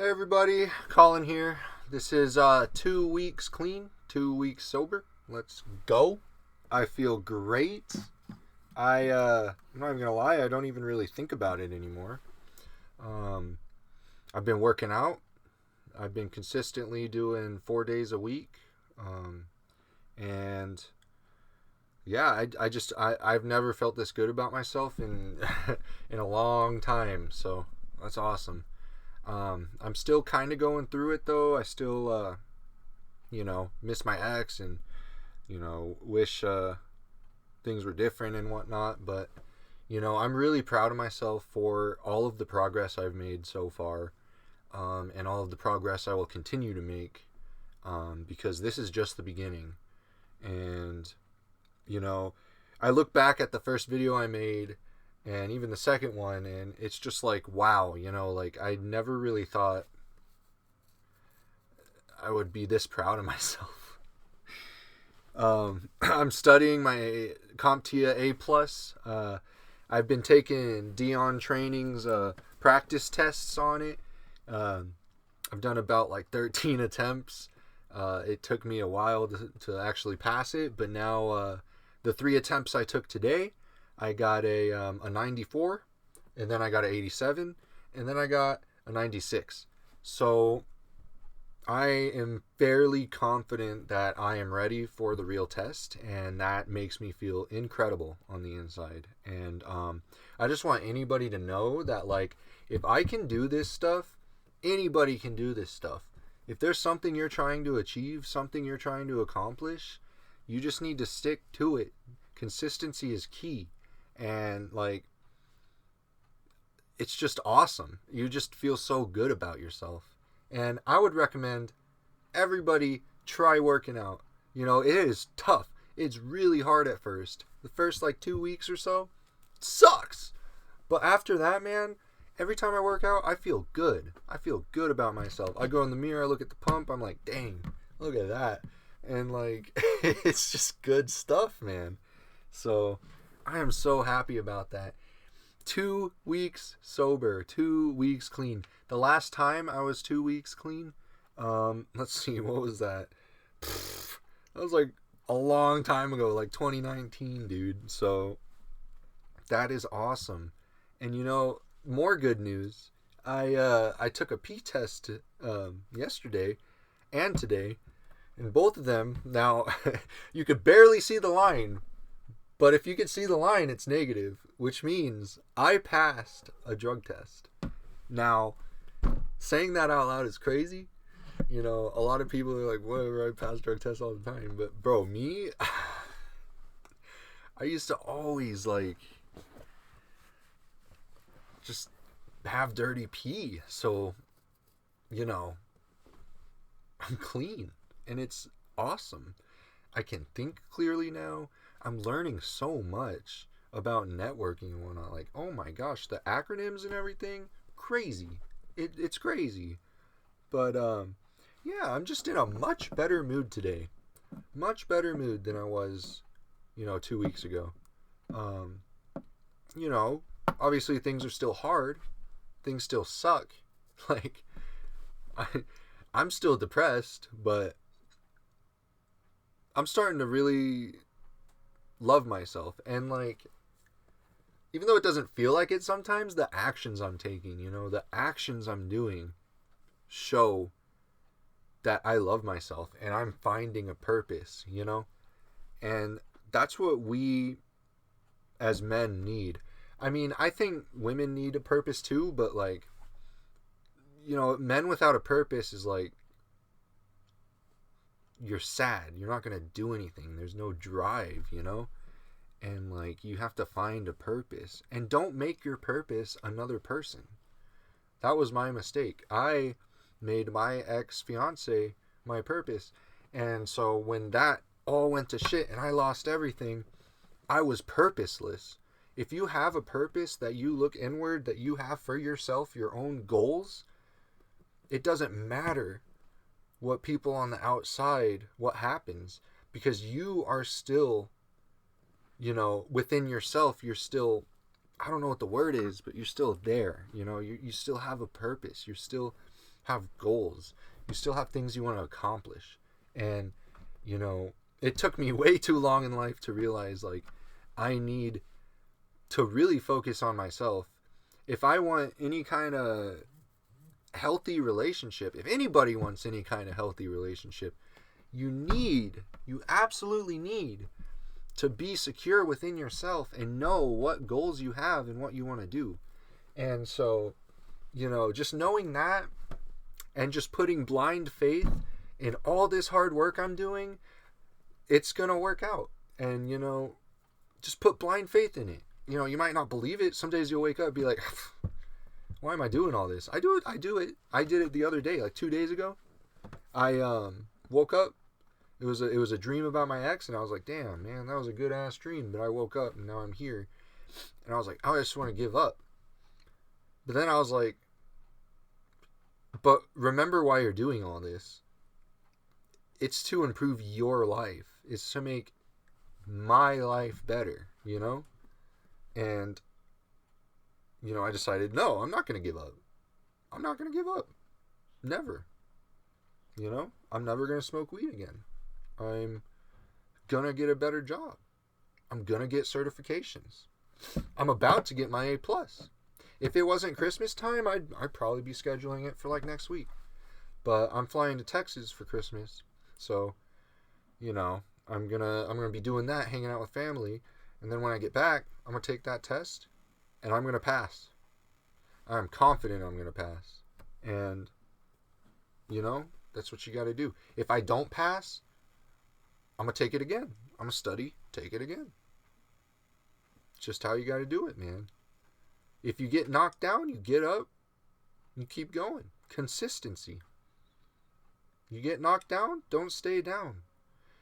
Hey everybody, Colin here. This is 2 weeks clean, 2 weeks sober. Let's go. I feel great. I'm not even gonna lie, I don't even really think about it anymore. Um, I've been working out. I've been consistently doing 4 days a week. Um, and yeah, I've never felt this good about myself in in a long time. So that's awesome. I'm still kind of going through it though. I still, miss my ex and, wish things were different and whatnot. But, I'm really proud of myself for all of the progress I've made so far, and all of the progress I will continue to make, because this is just the beginning. And, you know, I look back at the first video I made and even the second one, and it's just like, wow, like I never really thought I would be this proud of myself. I'm studying my CompTIA A plus. I've been taking Dion Training's practice tests on it. I've done about like 13 attempts. It took me a while to actually pass it, but now the 3 attempts I took today, I got a 94, and then I got an 87, and then I got a 96. So I am fairly confident that I am ready for the real test, and that makes me feel incredible on the inside. And I just want anybody to know that, like, if I can do this stuff, anybody can do this stuff. If there's something you're trying to achieve, something you're trying to accomplish, you just need to stick to it. Consistency is key. And, like, it's just awesome. You just feel so good about yourself. And I would recommend everybody try working out. It is tough. It's really hard at first. The first, like, 2 weeks or so sucks. But after that, man, every time I work out, I feel good. I feel good about myself. I go in the mirror, I look at the pump, I'm like, dang, look at that. And, like, it's just good stuff, man. So I am so happy about that. 2 weeks sober, 2 weeks clean. The last time I was 2 weeks clean, let's see, what was that? That was like a long time ago, like 2019, dude. So that is awesome. And more good news. I took a P test yesterday and today, and both of them now you could barely see the line. But if you can see the line, it's negative, which means I passed a drug test. Now, saying that out loud is crazy. A lot of people are like, whatever, I pass drug tests all the time. But, bro, me, I used to always, like, just have dirty pee. So, I'm clean. And it's awesome. I can think clearly now. I'm learning so much about networking and whatnot. Like, oh my gosh, the acronyms and everything, crazy. It's crazy. But yeah, I'm just in a much better mood today. Much better mood than I was, 2 weeks ago. Um, Obviously things are still hard. Things still suck. Like, I, I'm still depressed, but I'm starting to really love myself. And, like, even though it doesn't feel like it sometimes, the actions I'm taking, the actions I'm doing show that I love myself and I'm finding a purpose. And that's what we as men need. I mean, I think women need a purpose too, but, like, men without a purpose is like, you're sad. You're not going to do anything. There's no drive, And, like, you have to find a purpose. And don't make your purpose another person. That was my mistake. I made my ex-fiance my purpose. And so when that all went to shit and I lost everything, I was purposeless. If you have a purpose that you look inward, that you have for yourself, your own goals, it doesn't matter what people on the outside, what happens, because you are still, within yourself, you're still, I don't know what the word is, but you're still there. You still have a purpose. You're still have goals. You still have things you want to accomplish. And, you know, it took me way too long in life to realize, like, I need to really focus on myself. If I want any kind of healthy relationship, if anybody wants any kind of healthy relationship, you absolutely need to be secure within yourself and know what goals you have and what you want to do. And so, you know, just knowing that and just putting blind faith in all this hard work I'm doing, it's going to work out. And, you know, just put blind faith in it. You know, you might not believe it. Some days you'll wake up and be like, why am I doing all this? I do it. I did it the other day, like 2 days ago. I woke up. It was a dream about my ex, and I was like, damn, man, that was a good ass dream. But I woke up and now I'm here. And I was like, I just want to give up. But then I was like, but remember why you're doing all this. It's to improve your life. It's to make my life better, you know? And, you know, I decided, no, I'm not going to give up. I'm not going to give up. Never. You know? I'm never going to smoke weed again. I'm going to get a better job. I'm going to get certifications. I'm about to get my A+. If it wasn't Christmas time, I'd probably be scheduling it for like next week. But I'm flying to Texas for Christmas. So, you know, I'm gonna be doing that, hanging out with family, and then when I get back, I'm gonna take that test, and I'm gonna pass. I'm confident I'm gonna pass, and you know, that's what you got to do. If I don't pass, I'm gonna take it again. I'm gonna study, take it again. It's just how you got to do it, man. If you get knocked down, you get up, you keep going. Consistency. You get knocked down, don't stay down.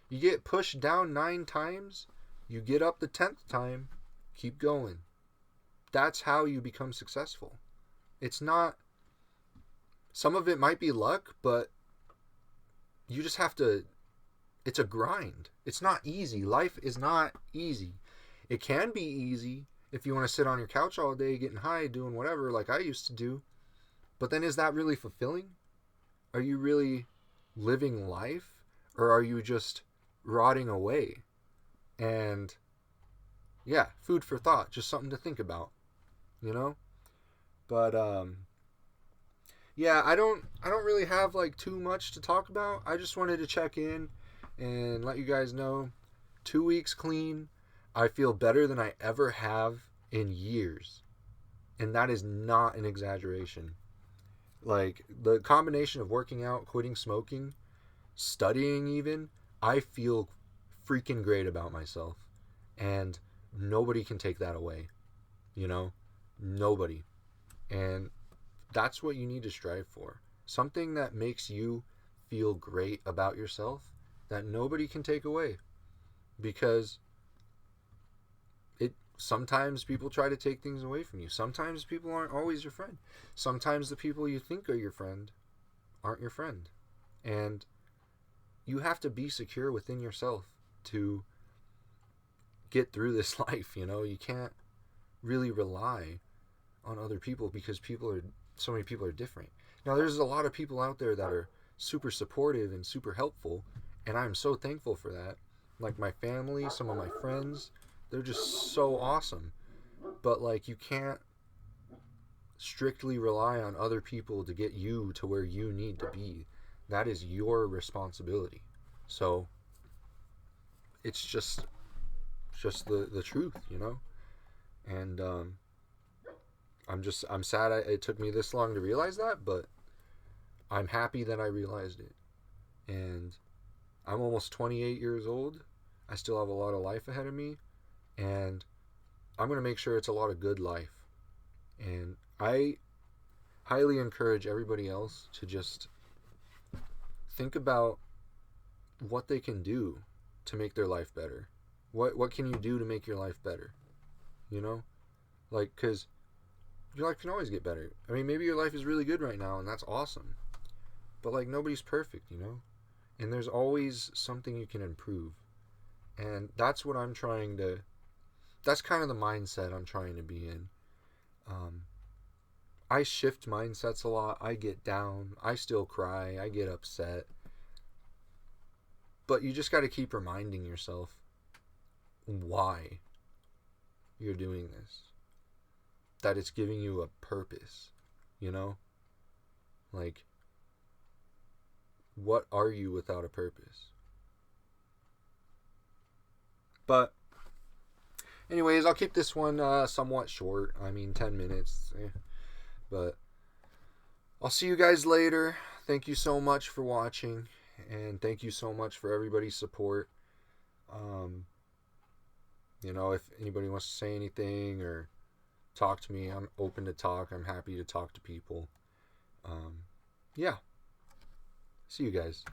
You get pushed down 9 times, you get up the 10th time, keep going. That's how you become successful. It's not, some of it might be luck, but you just have to, it's a grind. It's not easy. Life is not easy. It can be easy if you want to sit on your couch all day getting high, doing whatever like I used to do. But then is that really fulfilling? Are you really living life, or are you just rotting away? And yeah, food for thought, just something to think about, you know? But yeah, I don't really have like too much to talk about. I just wanted to check in and let you guys know 2 weeks clean. I feel better than I ever have in years. And that is not an exaggeration. Like, the combination of working out, quitting smoking, studying even, I feel freaking great about myself. And nobody can take that away. You know? Nobody. And that's what you need to strive for. Something that makes you feel great about yourself that nobody can take away. Because sometimes people try to take things away from you. Sometimes people aren't always your friend. Sometimes the people you think are your friend aren't your friend. And you have to be secure within yourself to get through this life, you know? You can't really rely on other people because so many people are different. Now, there's a lot of people out there that are super supportive and super helpful, and I'm so thankful for that. Like my family, some of my friends, they're just so awesome. But like, you can't strictly rely on other people to get you to where you need to be. That is your responsibility. So it's just the truth, you know? And I'm sad it took me this long to realize that, but I'm happy that I realized it. And I'm almost 28 years old. I still have a lot of life ahead of me. And I'm going to make sure it's a lot of good life. And I highly encourage everybody else to just think about what they can do to make their life better. What can you do to make your life better? You know? Like, because your life can always get better. I mean, maybe your life is really good right now, and that's awesome. But, like, nobody's perfect, you know? And there's always something you can improve. And that's what I'm trying to... That's kind of the mindset I'm trying to be in. I shift mindsets a lot. I get down. I still cry. I get upset. But you just got to keep reminding yourself why you're doing this. That it's giving you a purpose, you know? Like, what are you without a purpose? But, anyways, I'll keep this one somewhat short. I mean, 10 minutes. But, I'll see you guys later. Thank you so much for watching. And thank you so much for everybody's support. You know, if anybody wants to say anything or talk to me, I'm open to talk. I'm happy to talk to people. Yeah. See you guys.